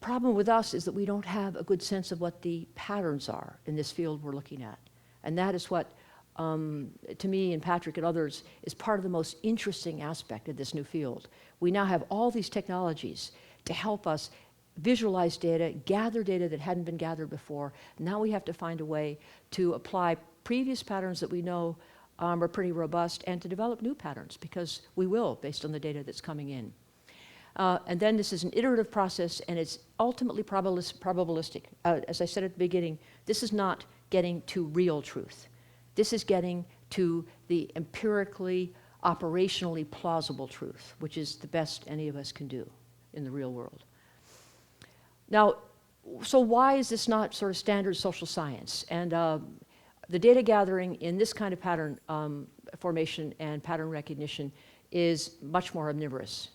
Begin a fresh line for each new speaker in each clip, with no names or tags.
problem with us is that we don't have a good sense of what the patterns are in this field we're looking at. And that is what, to me and Patrick and others, is part of the most interesting aspect of this new field. We now have all these technologies to help us visualize data, gather data that hadn't been gathered before. Now we have to find a way to apply previous patterns that we know are pretty robust and to develop new patterns, because we will, based on the data that's coming in. And then this is an iterative process, and it's ultimately probabilistic. As I said at the beginning, this is not getting to real truth. This is getting to the empirically, operationally plausible truth, which is the best any of us can do in the real world. Now, so why is this not sort of standard social science? And the data gathering in this kind of pattern formation and pattern recognition is much more omnivorous.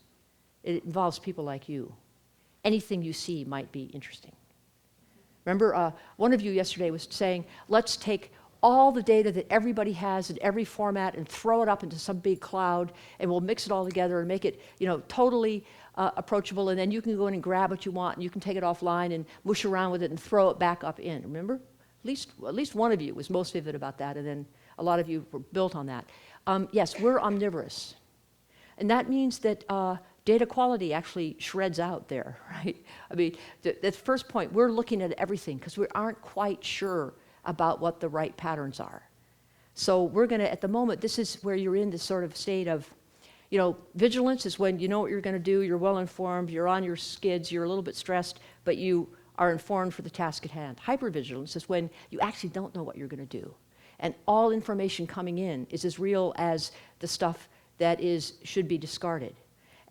It involves people like you. Anything you see might be interesting. Remember, one of you yesterday was saying, let's take all the data that everybody has in every format and throw it up into some big cloud, and we'll mix it all together and make it, totally approachable, and then you can go in and grab what you want, and you can take it offline and mush around with it and throw it back up in. Remember? At least one of you was most vivid about that, and then a lot of you were built on that. Yes, we're omnivorous. And that means that data quality actually shreds out there, right? I mean, the first point, we're looking at everything because we aren't quite sure about what the right patterns are. So we're going to, at the moment, this is where you're in this sort of state of, vigilance is when you know what you're going to do, you're well informed, you're on your skids, you're a little bit stressed, but you are informed for the task at hand. Hypervigilance is when you actually don't know what you're going to do. And all information coming in is as real as the stuff that should be discarded.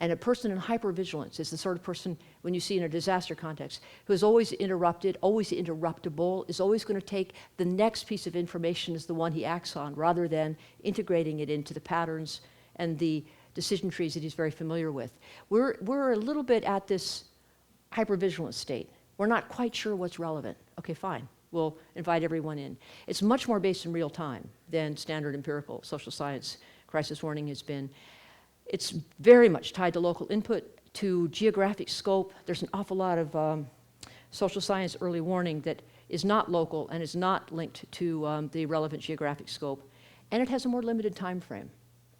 And a person in hypervigilance is the sort of person, when you see in a disaster context, who is always interrupted, always interruptible, is always going to take the next piece of information as the one he acts on, rather than integrating it into the patterns and the decision trees that he's very familiar with. We're a little bit at this hypervigilance state. We're not quite sure what's relevant. Okay, fine. We'll invite everyone in. It's much more based in real time than standard empirical social science crisis warning has been. It's very much tied to local input, to geographic scope. There's an awful lot of social science early warning that is not local and is not linked to the relevant geographic scope. And it has a more limited time frame.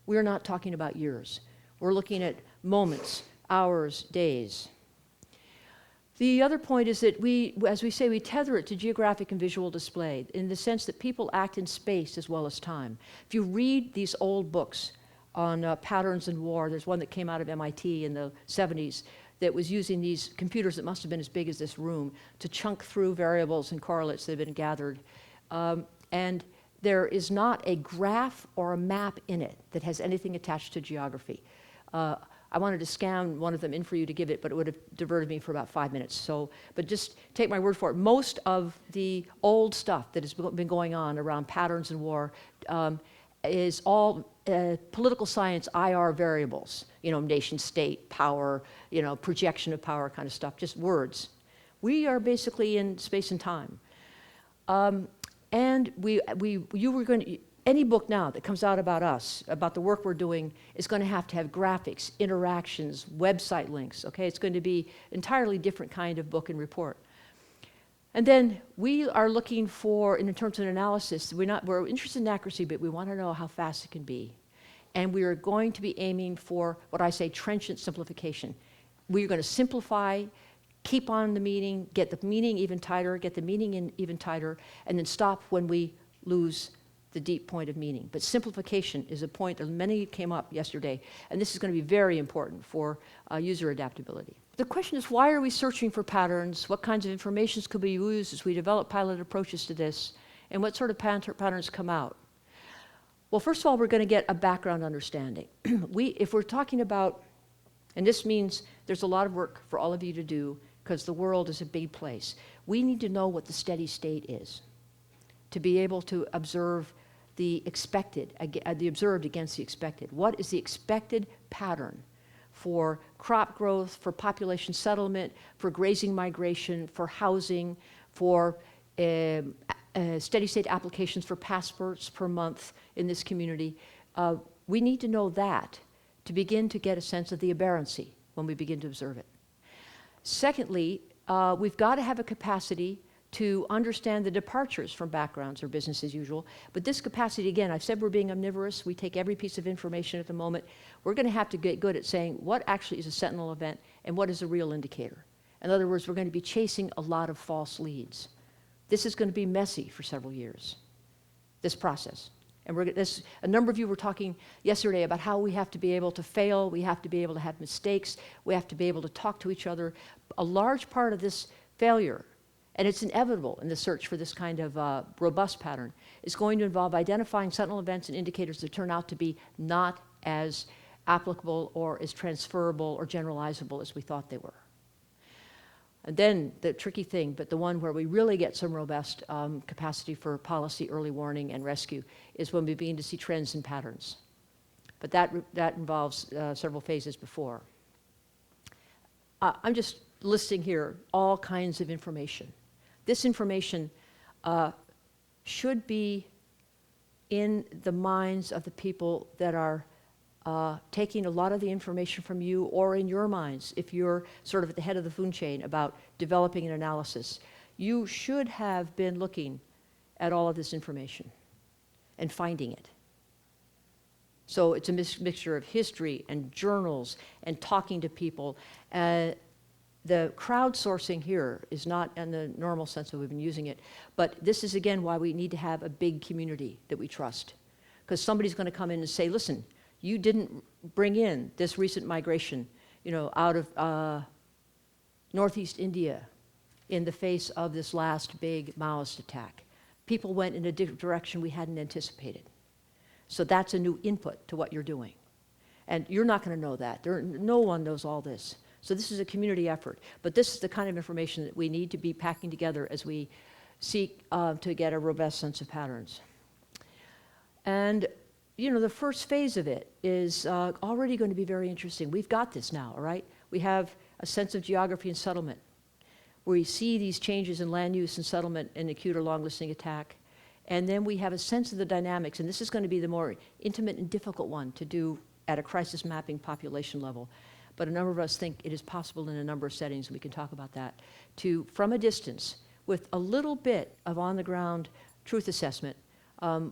We're not talking about years. We're looking at moments, hours, days. The other point is that as we say, we tether it to geographic and visual display in the sense that people act in space as well as time. If you read these old books on patterns in war, there's one that came out of MIT in the 70s that was using these computers that must have been as big as this room to chunk through variables and correlates that have been gathered. And there is not a graph or a map in it that has anything attached to geography. I wanted to scan one of them in for you to give it, but it would have diverted me for about 5 minutes. So, but just take my word for it. Most of the old stuff that has been going on around patterns in war is all political science IR variables, nation state, power, projection of power kind of stuff, just words. We are basically in space and time. And any book now that comes out about us, about the work we're doing, is going to have graphics, interactions, website links, okay? It's going to be an entirely different kind of book and report. And then we are looking for, in terms of analysis, we're interested in accuracy, but we want to know how fast it can be. And we are going to be aiming for what I say trenchant simplification. We're going to simplify, keep on the meaning, get the meaning even tighter, get the meaning in even tighter, and then stop when we lose the deep point of meaning. But simplification is a point that many came up yesterday, and this is going to be very important for user adaptability. The question is, why are we searching for patterns? What kinds of information could be used as we develop pilot approaches to this? And what sort of patterns come out? Well, first of all, we're going to get a background understanding. If we're talking about, and this means there's a lot of work for all of you to do because the world is a big place. We need to know what the steady state is to be able to observe the expected, the observed against the expected. What is the expected pattern for crop growth, for population settlement, for grazing migration, for housing, for steady state applications for passports per month in this community? We need to know that to begin to get a sense of the aberrancy when we begin to observe it. Secondly, we've got to have a capacity to understand the departures from backgrounds or business as usual. But this capacity, again, I've said we're being omnivorous. We take every piece of information at the moment. We're going to have to get good at saying what actually is a sentinel event and what is a real indicator. In other words, we're going to be chasing a lot of false leads. This is going to be messy for several years, this process. And a number of you were talking yesterday about how we have to be able to fail, we have to be able to have mistakes, we have to be able to talk to each other. A large part of this failure, and it's inevitable in the search for this kind of robust pattern, is going to involve identifying sentinel events and indicators that turn out to be not as applicable or as transferable or generalizable as we thought they were. And then the tricky thing, but the one where we really get some robust capacity for policy, early warning, and rescue, is when we begin to see trends and patterns. But that involves several phases before. I'm just listing here all kinds of information. This information should be in the minds of the people that are taking a lot of the information from you, or in your minds, if you're sort of at the head of the food chain about developing an analysis. You should have been looking at all of this information and finding it. So it's a mixture of history and journals and talking to people. The crowdsourcing here is not in the normal sense that we've been using it, but this is again why we need to have a big community that we trust. Because somebody's going to come in and say, listen, you didn't bring in this recent migration, out of Northeast India in the face of this last big Maoist attack. People went in a different direction we hadn't anticipated. So that's a new input to what you're doing. And you're not going to know that. No one knows all this. So this is a community effort. But this is the kind of information that we need to be packing together as we seek to get a robust sense of patterns. And the first phase of it is already going to be very interesting. We've got this now, all right? We have a sense of geography and settlement. We see these changes in land use and settlement in acute or long-listening attack. And then we have a sense of the dynamics, and this is going to be the more intimate and difficult one to do at a crisis mapping population level. But a number of us think it is possible in a number of settings, and we can talk about that, to, from a distance, with a little bit of on-the-ground truth assessment,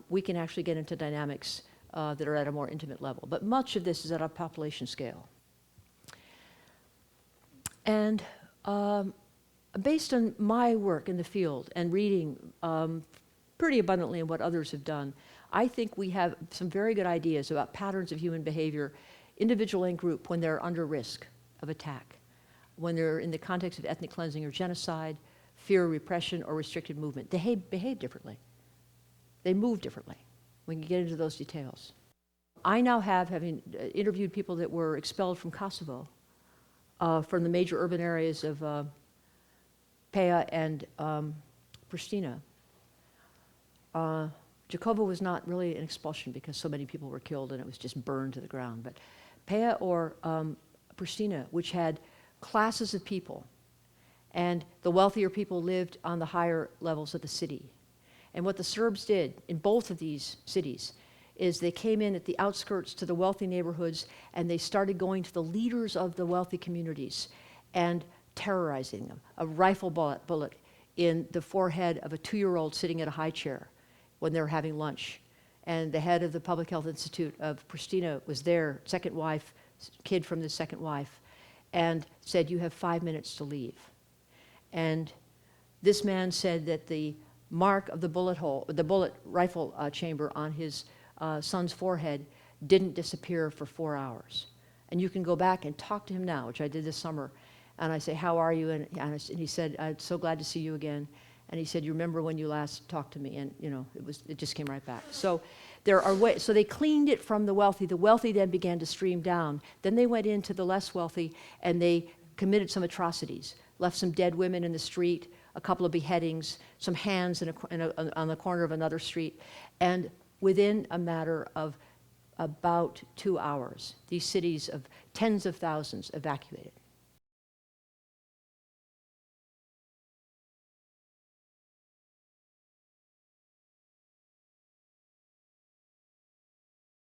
we can actually get into dynamics that are at a more intimate level. But much of this is at a population scale. And based on my work in the field and reading pretty abundantly in what others have done, I think we have some very good ideas about patterns of human behavior, individual and group, when they're under risk of attack, when they're in the context of ethnic cleansing or genocide, fear, repression, or restricted movement. They behave differently. They move differently. We can get into those details. I now have, having interviewed people that were expelled from Kosovo, from the major urban areas of Peja and Pristina. Jakova was not really an expulsion because so many people were killed and it was just burned to the ground. But Peja or Pristina, which had classes of people, and the wealthier people lived on the higher levels of the city. And what the Serbs did in both of these cities is they came in at the outskirts to the wealthy neighborhoods, and they started going to the leaders of the wealthy communities and terrorizing them. A rifle bullet in the forehead of a 2-year-old sitting at a high chair when they were having lunch. And the head of the Public Health Institute of Pristina was there, second wife, kid from the second wife, and said, you have 5 minutes to leave. And this man said that the mark of the bullet rifle chamber on his son's forehead didn't disappear for 4 hours. And you can go back and talk to him now, which I did this summer. And I say, how are you? And he said, I'm so glad to see you again. And he said, you remember when you last talked to me? And it just came right back. So there are ways. So they cleaned it from the wealthy. The wealthy then began to stream down. Then they went into the less wealthy and they committed some atrocities, left some dead women in the street, a couple of beheadings, some hands on the corner of another street. And within a matter of about 2 hours, these cities of tens of thousands evacuated.